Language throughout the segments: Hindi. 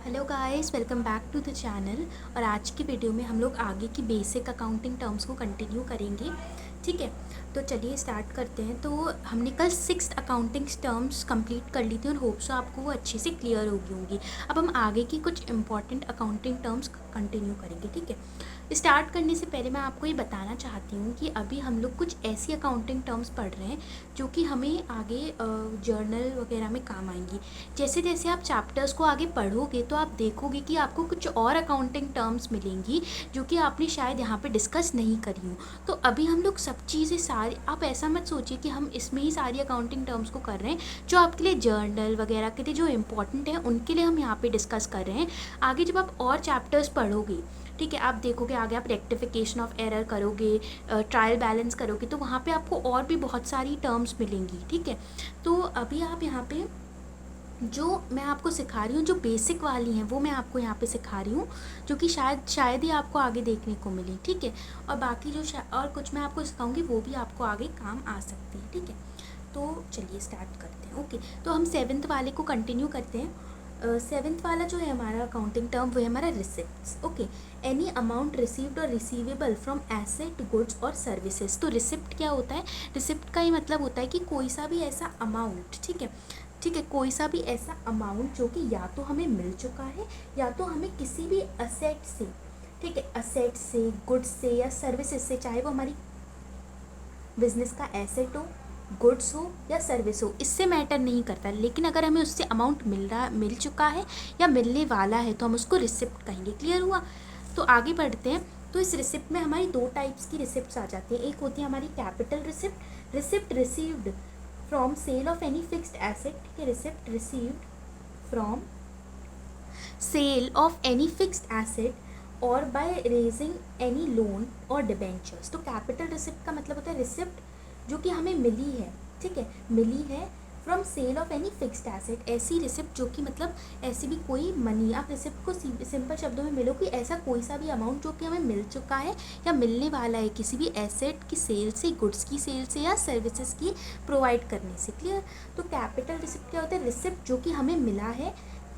Hello guys, welcome back to the channel. और आज की वीडियो में हम लोग आगे की बेसिक अकाउंटिंग टर्म्स को कंटिन्यू करेंगे। ठीक है, तो चलिए स्टार्ट करते हैं। तो हमने कल 6 अकाउंटिंग टर्म्स कंप्लीट कर ली थी और होप सो आपको वो अच्छे से क्लियर होगी होंगी। अब हम आगे की कुछ इंपॉर्टेंट अकाउंटिंग टर्म्स कंटिन्यू करेंगे। ठीक है, स्टार्ट करने से पहले मैं आपको ये बताना चाहती हूँ कि अभी हम लोग कुछ ऐसी अकाउंटिंग टर्म्स पढ़ रहे हैं जो कि हमें आगे जर्नल वगैरह में काम आएंगी। जैसे जैसे आप चैप्टर्स को आगे पढ़ोगे तो आप देखोगे कि आपको कुछ और अकाउंटिंग टर्म्स मिलेंगी जो कि आपने शायद यहाँ पे डिस्कस नहीं करी हूँ। तो अभी हम लोग सब चीज़ें सारी, आप ऐसा मत सोचिए कि हम इसमें ही सारी अकाउंटिंग टर्म्स को कर रहे हैं। जो आपके लिए जर्नल वगैरह के लिए जो इंपॉर्टेंट है उनके लिए हम यहाँ पे डिस्कस कर रहे हैं। आगे जब आप और चैप्टर्स पढ़ोगे, ठीक है, आप देखोगे आगे आप रेक्टिफिकेशन ऑफ एरर करोगे, ट्रायल बैलेंस करोगे, तो वहाँ पे आपको और भी बहुत सारी टर्म्स मिलेंगी। ठीक है, तो अभी आप यहाँ पे जो मैं आपको सिखा रही हूँ, जो बेसिक वाली हैं वो मैं आपको यहाँ पे सिखा रही हूँ, जो कि शायद ही आपको आगे देखने को मिली। ठीक है, और बाकी जो और कुछ मैं आपको सिखाऊंगी वो भी आपको आगे काम आ सकती है। ठीक है, तो चलिए स्टार्ट करते हैं। ओके, तो हम 7th वाले को कंटिन्यू करते हैं। 7th वाला जो है हमारा अकाउंटिंग टर्म वो है हमारा receipts. Okay, any amount received और रिसीवेबल फ्रॉम एसेट, गुड्स और सर्विसेज। तो रिसिप्ट क्या होता है? रिसिप्ट का ही मतलब होता है कि कोई सा भी ऐसा अमाउंट, ठीक है, कोई सा भी ऐसा अमाउंट जो कि या तो हमें मिल चुका है या तो हमें किसी भी असेट से, ठीक है, असेट से, गुड्स से या सर्विसेज से, चाहे वो हमारी बिजनेस का एसेट हो, गुड्स हो या सर्विस हो, इससे मैटर नहीं करता। लेकिन अगर हमें उससे अमाउंट मिल चुका है या मिलने वाला है तो हम उसको रिसिप्ट कहेंगे। क्लियर हुआ? तो आगे बढ़ते हैं। तो इस रिसिप्ट में हमारी दो टाइप्स की रिसिप्ट आ जाती है। एक होती है हमारी capital receipt, receipt received from sale of any fixed asset. ठीक है, receipt received from sale of any fixed asset और बाय रेजिंग एनी लोन और डिबेंचर्स। तो कैपिटल रिसिप्ट का मतलब होता है रिसिप्ट जो कि हमें मिली है, ठीक है, मिली है from sale of any fixed asset. ऐसी रिसिप्ट जो कि मतलब ऐसी भी कोई मनी, आप रिसिप्ट को सिंपल शब्दों में मिलो कि ऐसा कोई सा भी अमाउंट जो कि हमें मिल चुका है या मिलने वाला है किसी भी एसेट की सेल से, गुड्स की सेल से या सर्विसेज की प्रोवाइड करने से। क्लियर? तो कैपिटल रिसिप्ट क्या होता है? रिसिप्ट जो कि हमें मिला है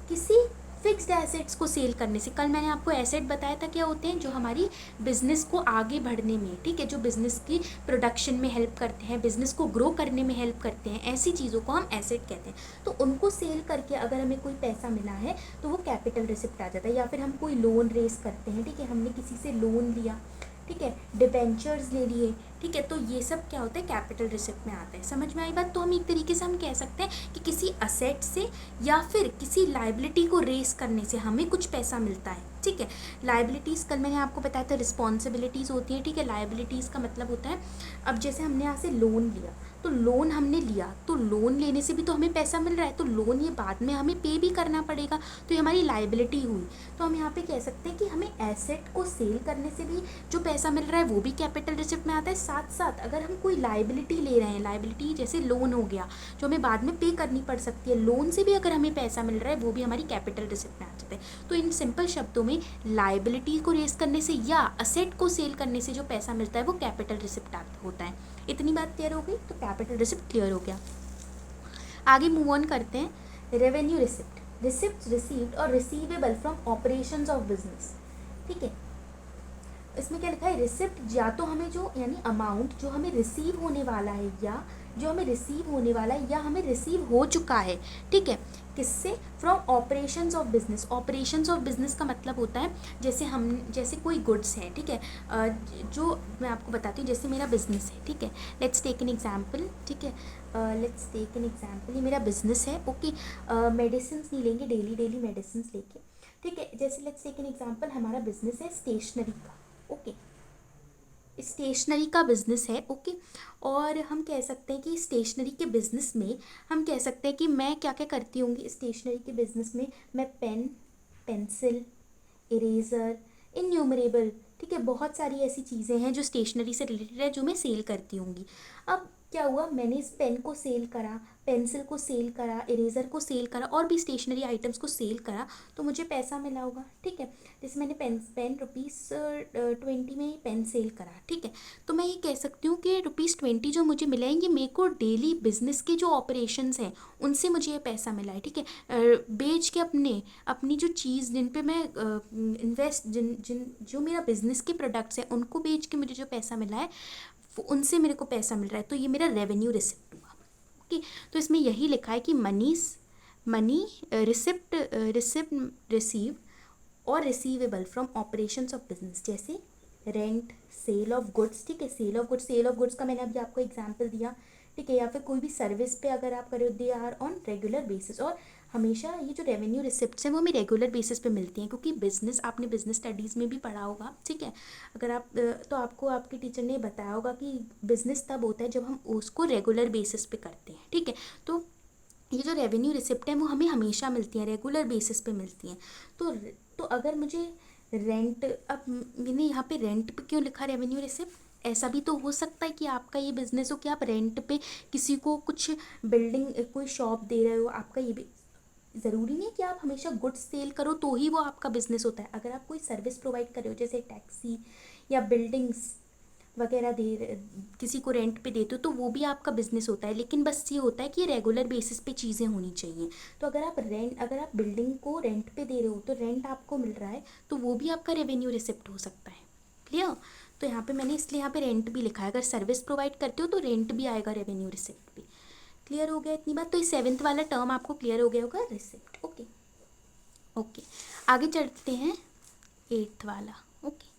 किसी फिक्स्ड एसेट्स को सेल करने से। कल मैंने आपको एसेट बताया था क्या होते हैं, जो हमारी बिजनेस को आगे बढ़ने में, ठीक है, जो बिजनेस की प्रोडक्शन में हेल्प करते हैं, बिजनेस को ग्रो करने में हेल्प करते हैं, ऐसी चीज़ों को हम एसेट कहते हैं। तो उनको सेल करके अगर हमें कोई पैसा मिला है तो वो कैपिटल रिसिप्ट आ जाता है। या फिर हम कोई लोन रेस करते हैं, ठीक है, हमने किसी से लोन लिया, ठीक है, डिबेंचर्स ले लिए, ठीक है, तो ये सब क्या होता है? कैपिटल रिसिप्ट में आता है। समझ में आई बात? तो हम एक तरीके से हम कह सकते हैं कि किसी असेट से या फिर किसी लाइबिलिटी को रेस करने से हमें कुछ पैसा मिलता है। ठीक है, लाइबिलिटीज़ कल मैंने आपको बताया था रिस्पॉन्सिबिलिटीज़ होती हैं। ठीक है, लाइबिलिटीज़ का मतलब होता है, अब जैसे हमने यहाँ से लोन लिया, तो लोन हमने लिया तो लोन लेने से भी तो हमें पैसा मिल रहा है, तो लोन ये बाद में हमें पे भी करना पड़ेगा, तो ये हमारी लाइबिलिटी हुई। तो हम यहाँ पे कह सकते हैं कि हमें एसेट को सेल करने से भी जो पैसा मिल रहा है वो भी कैपिटल रिसिप्ट में आता है। साथ साथ अगर हम कोई लाइबिलिटी ले रहे हैं, लाइबिलिटी जैसे लोन हो गया जो हमें बाद में पे करनी पड़ सकती है, लोन से भी अगर हमें पैसा मिल रहा है वो भी हमारी कैपिटल रिसिप्ट में आ जाता है। तो इन सिंपल शब्दों में लाइबिलिटी को रेस करने से या असेट को सेल करने से जो पैसा मिलता है वो कैपिटल रिसिप्ट होता है। इतनी बात क्लियर हो गई? तो कैपिटल रिसिप्ट क्लियर हो गया। आगे मूव ऑन करते हैं। रेवेन्यू रिसिप्ट, रिसिप्ट रिसीव्ड और receivable from operations of business. ठीक है, इसमें क्या लिखा है? रिसिप्ट या तो हमें जो, यानी अमाउंट जो हमें रिसीव होने वाला है या जो हमें रिसीव होने वाला है या हमें रिसीव हो चुका है, ठीक है, किससे? From operations of business. Operations of business का मतलब होता है जैसे कोई गुड्स है, ठीक है, जो मैं आपको बताती हूँ, जैसे मेरा बिजनेस है, ठीक है, लेट्स टेक एन एग्जांपल, ठीक है, लेट्स टेक एन एग्जांपल, ये मेरा बिजनेस है। ओके, मेडिसिन नहीं लेंगे, डेली मेडिसिन लेके, ठीक है, जैसे लेट्स टेक एन एग्जांपल, हमारा बिजनेस है स्टेशनरी का। ओके, स्टेशनरी का बिज़नेस है। ओके, और हम कह सकते हैं कि स्टेशनरी के बिज़नेस में हम कह सकते हैं कि मैं क्या क्या करती होंगी स्टेशनरी के बिज़नेस में। मैं पेन, पेंसिल, इरेज़र, इन्यूमरेबल, ठीक है, बहुत सारी ऐसी चीज़ें हैं जो स्टेशनरी से रिलेटेड है जो मैं सेल करती होंगी। अब क्या हुआ, मैंने इस पेन को सेल करा, पेंसिल को सेल करा, इरेज़र को सेल करा और भी स्टेशनरी आइटम्स को सेल करा, तो मुझे पैसा मिला होगा। ठीक है, जैसे मैंने पेन ₹20 में ही पेन सेल करा। ठीक है, तो मैं ये कह सकती हूँ कि ₹20 जो मुझे मिला है ये मेरे को डेली बिजनेस के जो ऑपरेशंस हैं उनसे मुझे ये पैसा मिला है। ठीक है, बेच के अपनी जो चीज़ जिन पे मैं इन्वेस्ट जिन जिन जो मेरा बिजनेस के प्रोडक्ट्स हैं उनको बेच के मुझे जो पैसा मिला है वो उनसे मेरे को पैसा मिल रहा है, तो ये मेरा रेवेन्यू रिसिप्ट हुआ। ओके, तो इसमें यही लिखा है कि मनी रिसिप्ट रिसीव और receivable from operations of business, जैसे रेंट, सेल ऑफ गुड्स। ठीक है, सेल ऑफ गुड्स का मैंने अभी आपको एग्जांपल दिया। ठीक है, या फिर कोई भी सर्विस पे अगर आप करो, they are on regular basis. और हमेशा ये जो रेवेन्यू रिसिप्ट्स हैं वो हमें रेगुलर बेसिस पे मिलती हैं, क्योंकि बिजनेस आपने बिजनेस स्टडीज़ में भी पढ़ा होगा। ठीक है, अगर आप तो आपको आपके टीचर ने बताया होगा कि बिजनेस तब होता है जब हम उसको रेगुलर बेसिस पे करते हैं। ठीक है, तो ये जो रेवेन्यू रिसिप्ट है वो हमें हमेशा मिलती हैं, रेगुलर बेसिस पे मिलती हैं। तो अगर मुझे रेंट, अब मैंने यहाँ पे रेंट पे क्यों लिखा रेवेन्यू रिसिप्ट, ऐसा भी तो हो सकता है कि आपका ये बिजनेस हो कि आप रेंट पे किसी को कुछ बिल्डिंग, कोई शॉप दे रहे हो। आपका ये भी ज़रूरी नहीं है कि आप हमेशा गुड्स सेल करो तो ही वो आपका बिजनेस होता है। अगर आप कोई सर्विस प्रोवाइड कर रहे हो, जैसे टैक्सी या बिल्डिंग्स वगैरह किसी को रेंट पे देते हो, तो वो भी आपका बिजनेस होता है। लेकिन बस ये होता है कि रेगुलर बेसिस पे चीज़ें होनी चाहिए। तो अगर आप बिल्डिंग को रेंट पे दे रहे हो तो रेंट आपको मिल रहा है, तो वो भी आपका रेवेन्यू रिसिप्ट हो सकता है। क्लियर? तो यहाँ पे मैंने इसलिए यहाँ पे रेंट भी लिखा है। अगर सर्विस प्रोवाइड करते हो तो रेंट भी आएगा, रेवेन्यू रिसिप्ट भी। क्लियर हो गया इतनी बात? तो ये 7th वाला टर्म आपको क्लियर हो गया होगा, रिसिप्ट। ओके ओके, आगे चलते हैं 8th वाला। ओके,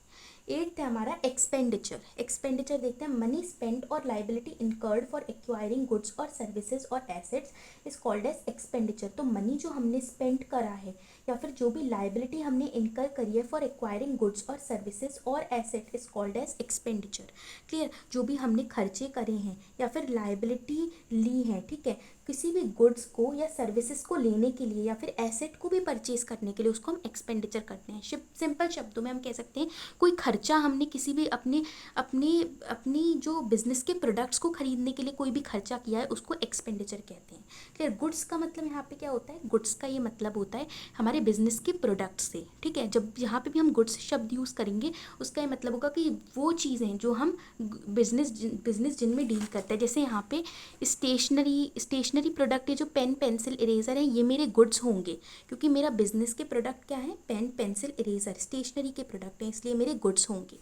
8th है हमारा एक्सपेंडिचर देखते हैं। मनी स्पेंट और liability incurred for acquiring goods और सर्विसेज और assets is called as expenditure. तो मनी जो हमने स्पेंड करा है या फिर जो भी लाइबिलिटी हमने इनकर करी है फॉर एक्वायरिंग गुड्स और सर्विसेज और asset is called as expenditure. Clear? जो भी हमने खर्चे करे हैं या फिर लाइबिलिटी ली है, ठीक है, किसी भी गुड्स को या सर्विसेज को लेने के लिए या फिर एसेट को भी परचेज करने के लिए, उसको हम एक्सपेंडिचर करते हैं। सिंपल शब्दों में हम कह सकते हैं कोई खर्चा हमने किसी भी अपने अपनी अपनी जो बिजनेस के प्रोडक्ट्स को खरीदने के लिए कोई भी खर्चा किया है उसको एक्सपेंडिचर कहते हैं। क्लियर? गुड्स का मतलब यहाँ पे क्या होता है, गुड्स का ये मतलब होता है हमारे बिजनेस के प्रोडक्ट से। ठीक है, जब यहाँ पे भी हम गुड्स शब्द यूज़ करेंगे उसका ये मतलब होगा कि वो चीज़ें जो हम बिजनेस जिनमें डील करते हैं। जैसे यहाँ पे स्टेशनरी प्रोडक्ट है, जो पेन, पेंसिल, इरेज़र है, ये मेरे गुड्स होंगे, क्योंकि मेरा बिजनेस के प्रोडक्ट क्या है, पेन, पेंसिल, इरेज़र स्टेशनरी के प्रोडक्ट हैं, इसलिए मेरे गुड्स होंगे।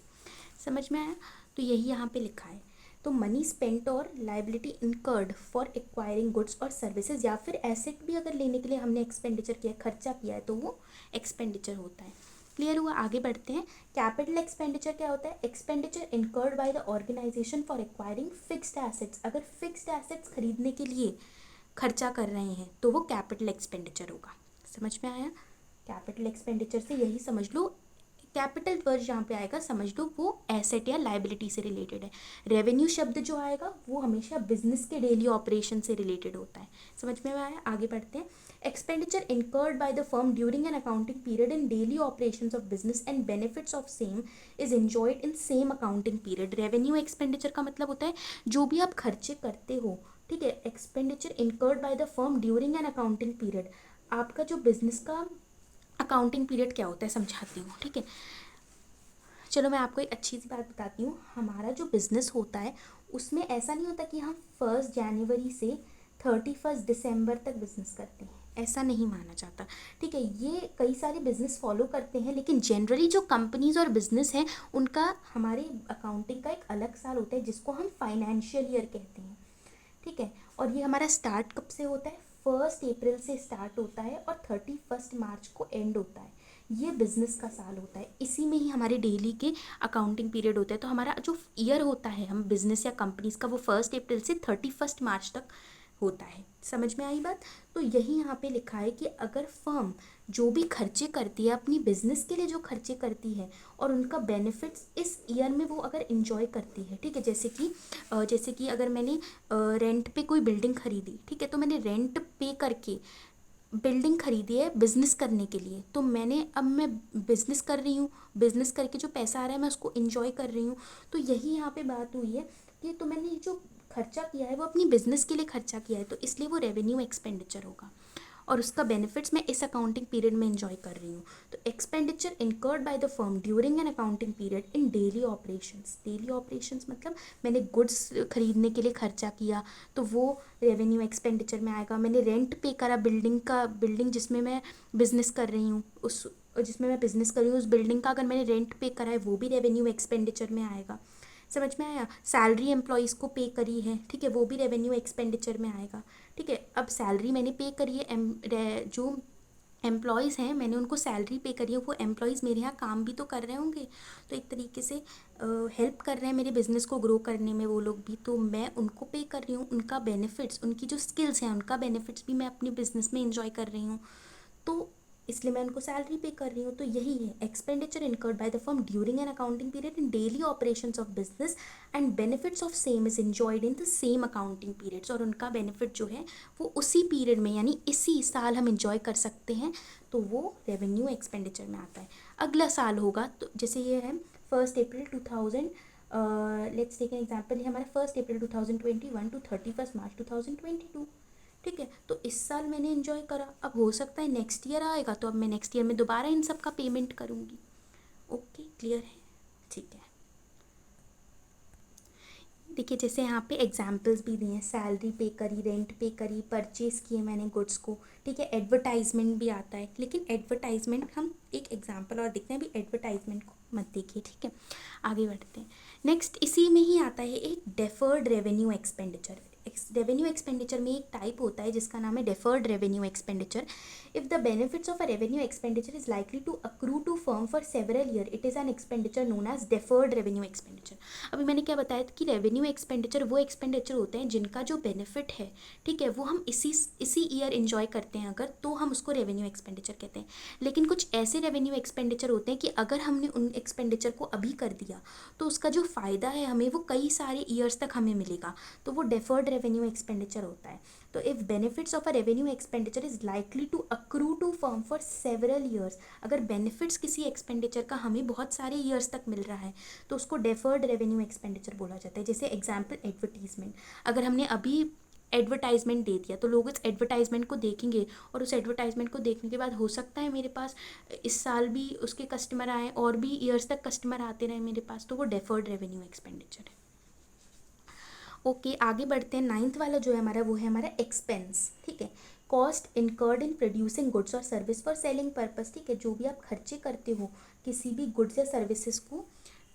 समझ में आया? तो यही यहाँ पे लिखा है। तो मनी स्पेंट और liability incurred for acquiring goods और सर्विसेज, या फिर एसेट भी अगर लेने के लिए हमने एक्सपेंडिचर किया, खर्चा किया है, तो वो एक्सपेंडिचर होता है। क्लियर हुआ? आगे बढ़ते हैं। कैपिटल एक्सपेंडिचर क्या होता है? Expenditure incurred by the organisation for acquiring fixed assets. अगर फिक्स्ड एसेट्स खरीदने के लिए खर्चा कर रहे हैं तो वो कैपिटल एक्सपेंडिचर होगा। समझ में आया? कैपिटल एक्सपेंडिचर से यही समझ लो, कैपिटल वर्ड जहाँ पे आएगा समझ लो वो एसेट या लाइबिलिटी से रिलेटेड है। रेवेन्यू शब्द जो आएगा वो हमेशा बिजनेस के डेली ऑपरेशन से रिलेटेड होता है। समझ में आया? आगे बढ़ते हैं। Expenditure incurred by the firm during an accounting period in daily operations of business and benefits of same is enjoyed in same accounting period. Revenue expenditure का मतलब होता है जो भी आप खर्चे करते हो, ठीक है, expenditure incurred by the firm during an accounting period. आपका जो बिजनेस का अकाउंटिंग पीरियड क्या होता है समझाती हूँ। ठीक है, चलो मैं आपको एक अच्छी सी बात बताती हूँ। हमारा जो बिज़नेस होता है उसमें ऐसा नहीं होता कि हम 1 जनवरी से 31 दिसंबर तक बिज़नेस करते हैं, ऐसा नहीं माना जाता। ठीक है, ये कई सारे बिज़नेस फॉलो करते हैं, लेकिन जनरली जो कंपनीज और बिज़नेस हैं उनका हमारे अकाउंटिंग का एक अलग साल होता है जिसको हम फाइनेंशियल ईयर कहते हैं। ठीक है, और ये हमारा स्टार्ट कब से होता है? 1 अप्रैल से स्टार्ट होता है और 31 मार्च को एंड होता है। ये बिज़नेस का साल होता है, इसी में ही हमारे डेली के अकाउंटिंग पीरियड होता है। तो हमारा जो ईयर होता है हम बिज़नेस या कंपनीज़ का, वो 1 अप्रैल से 31 मार्च तक होता है। समझ में आई बात? तो यही यहाँ पे लिखा है कि अगर फर्म जो भी खर्चे करती है अपनी बिजनेस के लिए, जो खर्चे करती है और उनका बेनिफिट्स इस ईयर में वो अगर इंजॉय करती है, ठीक है, जैसे कि अगर मैंने रेंट पे कोई बिल्डिंग खरीदी, ठीक है, तो मैंने रेंट पे करके बिल्डिंग खरीदी है बिज़नेस करने के लिए, तो मैं बिज़नेस कर रही हूँ, बिज़नेस करके जो पैसा आ रहा है मैं उसको इंजॉय कर रही हूँ। तो यही यहाँ पे बात हुई है कि तो मैंने जो खर्चा किया है वो अपनी बिजनेस के लिए खर्चा किया है, तो इसलिए वो रेवेन्यू एक्सपेंडिचर होगा और उसका बेनिफिट्स मैं इस अकाउंटिंग पीरियड में एंजॉय कर रही हूँ। तो expenditure incurred by the firm during an accounting period in daily operations, daily operations मतलब मैंने गुड्स खरीदने के लिए खर्चा किया तो वो रेवेन्यू एक्सपेंडिचर में आएगा। मैंने रेंट पे करा बिल्डिंग जिसमें मैं बिजनेस कर रही हूँ, उस बिल्डिंग का अगर मैंने रेंट पे करा है वो भी रेवेन्यू एक्सपेंडिचर में आएगा। समझ में आया? सैलरी एम्प्लॉयज़ को पे करी है, ठीक है, वो भी रेवेन्यू एक्सपेंडिचर में आएगा। ठीक है, अब सैलरी मैंने पे करी है, जो एम्प्लॉयज़ हैं मैंने उनको सैलरी पे करी है, वो एम्प्लॉयज़ मेरे यहाँ काम भी तो कर रहे होंगे, तो एक तरीके से हेल्प कर रहे हैं मेरे बिज़नेस को ग्रो करने में वो लोग भी, तो मैं उनको पे कर रही हूँ। उनका बेनिफिट्स, उनकी जो स्किल्स हैं उनका बेनिफिट्स भी मैं अपने बिज़नेस में इंजॉय कर रही हूँ, तो इसलिए मैं उनको सैलरी पे कर रही हूँ। तो यही है expenditure incurred by the firm during an accounting period in daily operations of business and benefits of same is enjoyed in the same accounting periods, और उनका बेनिफिट जो है वो उसी पीरियड में यानी इसी साल हम इंजॉय कर सकते हैं, तो वो रेवेन्यू एक्सपेंडिचर में आता है। अगला साल होगा तो जैसे ये है 1 अप्रैल 2000, लेट्स टेक एन एग्जाम्पल, ये हमारा 1 अप्रैल 2021 टू 31 मार्च 2022। ठीक है, तो इस साल मैंने एंजॉय करा, अब हो सकता है नेक्स्ट ईयर आएगा तो अब मैं नेक्स्ट ईयर में दोबारा इन सब का पेमेंट करूँगी। ओके, क्लियर है? ठीक है, देखिए जैसे यहाँ पे एग्जाम्पल्स भी दिए हैं, सैलरी पे करी, रेंट पे करी, परचेज़ किए मैंने गुड्स को, ठीक है, एडवर्टाइजमेंट भी आता है, लेकिन एडवर्टाइजमेंट हम एक एग्जांपल और देखते हैं, अभी एडवर्टाइजमेंट को मत देखिए, ठीक है, आगे बढ़ते हैं। नेक्स्ट इसी में ही आता है एक deferred revenue expenditure. Revenue expenditure में एक टाइप होता है जिसका नाम है deferred revenue expenditure. If the benefits of a revenue expenditure is likely to accrue to firm for several year, it is an expenditure known as deferred revenue expenditure. अभी मैंने क्या बताया कि रेवेन्यू एक्सपेंडिचर वो एक्सपेंडिचर होते हैं जिनका जो बेनिफिट है, ठीक है, वो हम इसी ईयर इन्जॉय करते हैं अगर, तो हम उसको रेवेन्यू एक्सपेंडिचर कहते हैं। लेकिन कुछ ऐसे रेवेन्यू एक्सपेंडिचर होते हैं कि अगर हमने उन एक्सपेंडिचर को अभी कर दिया तो उसका जो फ़ायदा है हमें वो कई सारे ईयर्स तक हमें मिलेगा, तो वो डेफर्ड रेवेन्यू एक्सपेंडिचर होता है। तो if benefits of a revenue expenditure is likely to accrue to firm for several years, अगर बेनिफिट्स किसी एक्सपेंडिचर का हमें बहुत सारे ईयर्स तक मिल रहा है तो उसको डेफर्ड रेवेन्यू एक्सपेंडिचर बोला जाता है। जैसे एग्जाम्पल एडवर्टीजमेंट, अगर हमने अभी एडवर्टाइजमेंट दे दिया तो लोग इस एडवर्टाइजमेंट को देखेंगे और उस एडवर्टाइजमेंट को देखने के बाद हो सकता है मेरे पास इस साल भी उसके कस्टमर आए और भी ईयर्स तक कस्टमर आते रहे मेरे पास, तो वो डेफर्ड रेवेन्यू एक्सपेंडिचर है। ओके, आगे बढ़ते हैं। 9th वाला जो है हमारा वो है हमारा एक्सपेंस, ठीक है, cost incurred in producing goods और सर्विस फॉर सेलिंग पर्पस, ठीक है, जो भी आप खर्चे करते हो किसी भी गुड्स या सर्विसेज को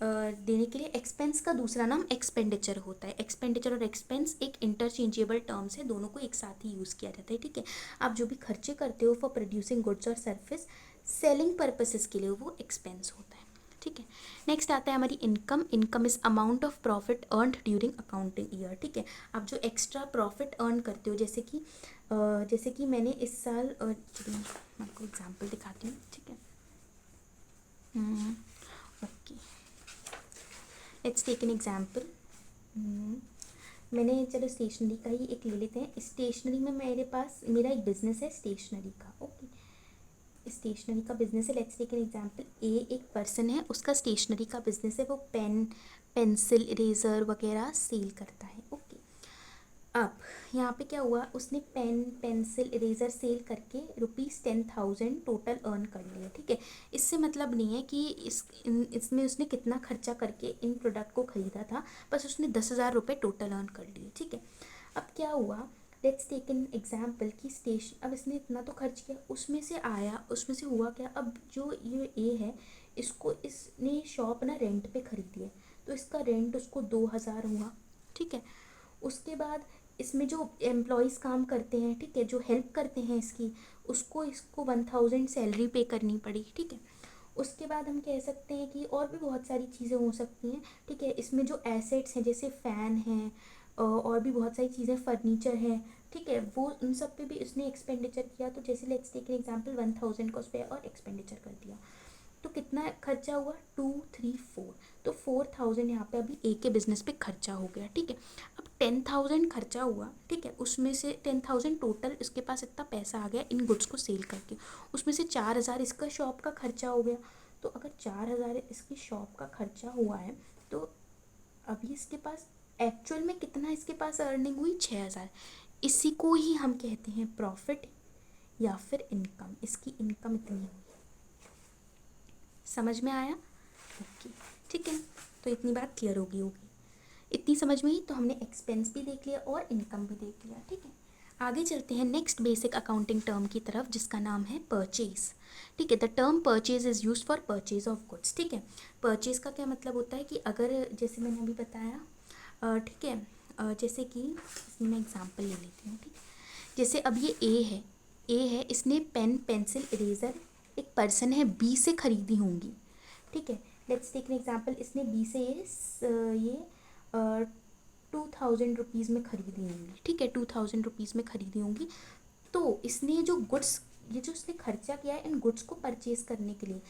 देने के लिए, एक्सपेंस का दूसरा नाम एक्सपेंडिचर होता है। एक्सपेंडिचर और एक्सपेंस एक इंटरचेंजेबल टर्म्स है, दोनों को एक साथ ही यूज़ किया जाता है, ठीक है। आप जो भी खर्चे करते हो फॉर प्रोड्यूसिंग गुड्स और सर्विस सेलिंग पर्पसेस के लिए, वो एक्सपेंस होता है, ठीक है। नेक्स्ट आता है हमारी income. Income is amount of profit earned during accounting year, ठीक है। आप जो एक्स्ट्रा प्रॉफिट अर्न करते हो, जैसे कि मैंने इस साल, चलिए मैं आपको एग्जांपल दिखाती हूँ, ठीक है। Okay, let's take an example. मैंने, चलो स्टेशनरी का ही एक ले लेते हैं। स्टेशनरी में मेरा एक बिजनेस है स्टेशनरी का, ओके, स्टेशनरी का बिजनेस है। लेट्स टेक एन एग्जांपल, एक पर्सन है, उसका स्टेशनरी का बिजनेस है, वो पेन, पेंसिल, इरेज़र वगैरह सेल करता है, ओके। अब यहाँ पे क्या हुआ, उसने पेन, पेंसिल, इरेज़र सेल करके ₹10,000 टोटल अर्न कर लिया, ठीक है। इससे मतलब नहीं है कि इसमें उसने कितना खर्चा करके इन प्रोडक्ट को ख़रीदा था, बस उसने 10,000 रुपये टोटल अर्न कर लिए, ठीक है। अब क्या हुआ, लेट्स टेक एन एग्जाम्पल कि अब इसने इतना तो खर्च किया, उसमें से हुआ क्या, अब जो ये ए है, इसने शॉप ना रेंट पे खरीदी है, तो इसका रेंट उसको 2,000 हुआ, ठीक है। उसके बाद इसमें जो एम्प्लॉयज़ काम करते हैं, ठीक है, जो हेल्प करते हैं इसको 1,000 सैलरी पे करनी पड़ी, ठीक है। उसके बाद हम कह सकते हैं कि और भी बहुत सारी चीज़ें हो सकती हैं, ठीक है। इसमें जो एसेट्स हैं जैसे फ़ैन हैं और भी बहुत सारी चीज़ें, फर्नीचर हैं, ठीक है, वो उन सब पे भी इसने एक्सपेंडिचर किया। तो जैसे लेट्स टेक एन एग्जांपल, 1,000 का उस पर और एक्सपेंडिचर कर दिया, तो कितना खर्चा हुआ, 2, 3, 4, तो 4,000 यहाँ पे अभी एक के बिजनेस पे खर्चा हो गया, ठीक है। अब 10,000 खर्चा हुआ, ठीक है, उसमें से 10,000 टोटल इसके पास इतना पैसा आ गया इन गुड्स को सेल करके, उसमें से 4,000 इसका शॉप का खर्चा हो गया। तो अगर 4,000 इसकी शॉप का खर्चा हुआ है तो अभी इसके पास एक्चुअल में कितना इसके पास अर्निंग हुई, 6,000। इसी को ही हम कहते हैं प्रॉफिट या फिर इनकम। इसकी इनकम इतनी हुई। समझ में आया? ओके, ठीक है। तो इतनी बात क्लियर होगी। इतनी समझ में ही तो हमने एक्सपेंस भी देख लिया और इनकम भी देख लिया, ठीक है। आगे चलते हैं नेक्स्ट बेसिक अकाउंटिंग टर्म की तरफ, जिसका नाम है परचेज। ठीक है, the term purchase is use for purchase of goods. ठीक है, परचेज का क्या मतलब होता है कि अगर जैसे मैंने अभी बताया, ठीक है, जैसे कि इसमें मैं एग्जांपल ले लेती हूँ। ठीक है, जैसे अब ये ए है, इसने पेन पेंसिल इरेज़र एक पर्सन है बी से खरीदी होंगी। ठीक है, लेट्स टेक एन एग्जांपल, इसने बी से ये 2,000 रुपीज़ में खरीदी होंगी। ठीक है, 2,000 रुपीज़ में खरीदी होंगी। तो इसने जो गुड्स, ये जो इसने खर्चा किया है इन गुड्स को परचेज़ करने के लिए,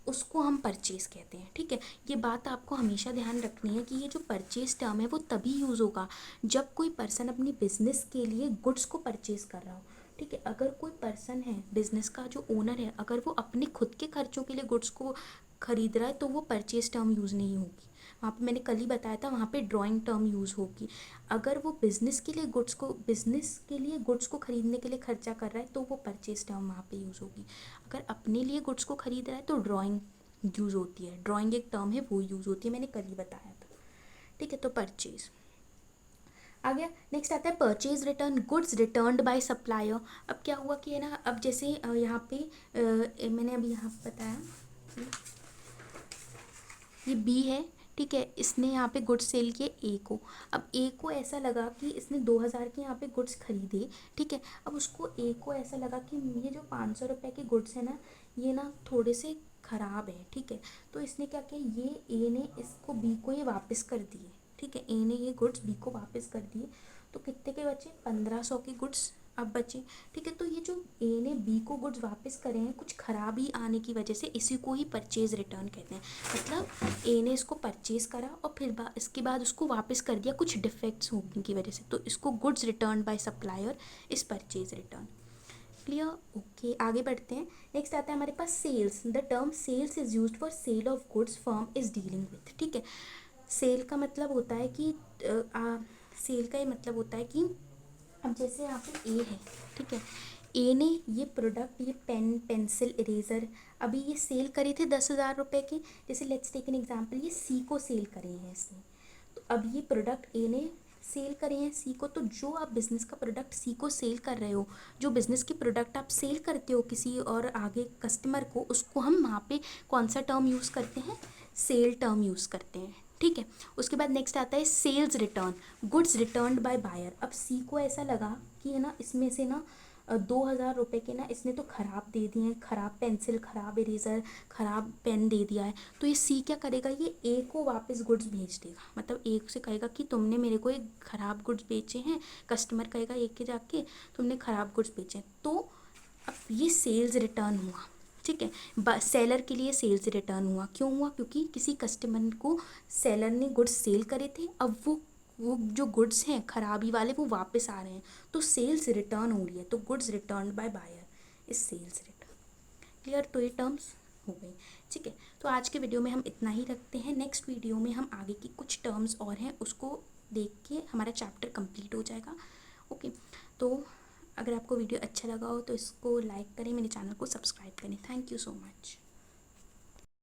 उसको हम परचेज़ कहते हैं। ठीक है, ये बात आपको हमेशा ध्यान रखनी है कि ये जो परचेज़ टर्म है वो तभी यूज़ होगा जब कोई पर्सन अपनी बिजनेस के लिए गुड्स को परचेज़ कर रहा हो। ठीक है, अगर कोई पर्सन है, बिजनेस का जो ओनर है, अगर वो अपने खुद के खर्चों के लिए गुड्स को खरीद रहा है तो वो परचेज़ टर्म यूज़ नहीं होगी। वहाँ पे मैंने कल ही बताया था, वहाँ पे ड्राइंग टर्म यूज़ होगी। अगर वो बिज़नेस के लिए गुड्स को खरीदने के लिए खर्चा कर रहा है तो वो परचेज़ टर्म वहाँ पे यूज़ होगी। अगर अपने लिए गुड्स को खरीद रहा है तो ड्राइंग यूज़ होती है। ड्राइंग एक टर्म है, वो यूज़ होती है, मैंने कल ही बताया था। ठीक है, तो परचेज़ आ गया। नेक्स्ट आता है purchase return, goods returned by supplier. अब क्या हुआ कि है ना, अब जैसे यहाँ पे मैंने अभी यहाँ पे बताया ये बी है। ठीक है, इसने यहाँ पे गुड्स सेल किए ए को। अब ए को ऐसा लगा कि इसने 2,000 के यहाँ पे गुड्स खरीदे। ठीक है, अब उसको ए को ऐसा लगा कि ये जो 500 रुपये के गुड्स है ना, ये ना थोड़े से ख़राब है। ठीक है, तो इसने क्या किया, ये ए ने इसको बी को ये वापस कर दिए। ठीक है, ए ने ये गुड्स बी को वापस कर दिए। तो कितने के बचे, 1,500 के गुड्स अब बचे। ठीक है, तो ये जो ए ने बी को गुड्स वापस करे हैं कुछ खराबी आने की वजह से, इसी को ही परचेज रिटर्न कहते हैं। मतलब ए ने इसको परचेज करा और फिर इसके बाद उसको वापस कर दिया कुछ डिफेक्ट्स होने की वजह से, तो इसको goods return by supplier is purchase return. Clear? Okay, आगे बढ़ते हैं। नेक्स्ट आता है हमारे पास sales. The term sales is used for sale of goods firm is dealing with. ठीक है, सेल का मतलब होता है कि सेल का ये मतलब होता है कि अब जैसे यहाँ पे ए है। ठीक है, ए ने ये प्रोडक्ट, ये पेन पेंसिल इरेज़र अभी ये सेल करे थे 10,000 रुपये के। जैसे लेट्स टेक एन एग्जांपल, ये सी को सेल करे हैं इसने। तो अब ये प्रोडक्ट ए ने सेल करे हैं सी को। तो जो आप बिज़नेस का प्रोडक्ट सी को सेल कर रहे हो, जो बिज़नेस की प्रोडक्ट आप सेल करते हो किसी और आगे कस्टमर को, उसको हम वहाँ पे कौन सा टर्म यूज़ करते हैं, सेल टर्म यूज़ करते हैं। ठीक है, उसके बाद नेक्स्ट आता है sales return, goods returned by buyer. अब सी को ऐसा लगा कि है ना, इसमें से ना 2,000 रुपये के ना इसने तो ख़राब दे दिए हैं, ख़राब पेंसिल, ख़राब इरेज़र, ख़राब पेन दे दिया है। तो ये सी क्या करेगा, ये ए को वापस गुड्स भेज देगा। मतलब ए से कहेगा कि तुमने मेरे को एक ख़राब गुड्स बेचे हैं, कस्टमर कहेगा ए के जाके तुमने ख़राब गुड्स बेचे हैं। तो अब ये सेल्स रिटर्न हुआ। ठीक है, सेलर के लिए सेल्स रिटर्न हुआ। क्यों हुआ, क्योंकि किसी कस्टमर को सेलर ने गुड्स सेल करे थे, अब वो जो गुड्स हैं खराबी वाले वो वापस आ रहे हैं, तो सेल्स रिटर्न हो रही है। तो goods return by buyer is sales return. Clear? तो ये टर्म्स हो गई। ठीक है, तो आज के वीडियो में हम इतना ही रखते हैं। नेक्स्ट वीडियो में हम आगे की कुछ टर्म्स और हैं उसको देख के हमारा चैप्टर कंप्लीट हो जाएगा। ओके, तो अगर आपको वीडियो अच्छा लगा हो तो इसको लाइक करें, मेरे चैनल को सब्सक्राइब करें। Thank you so much.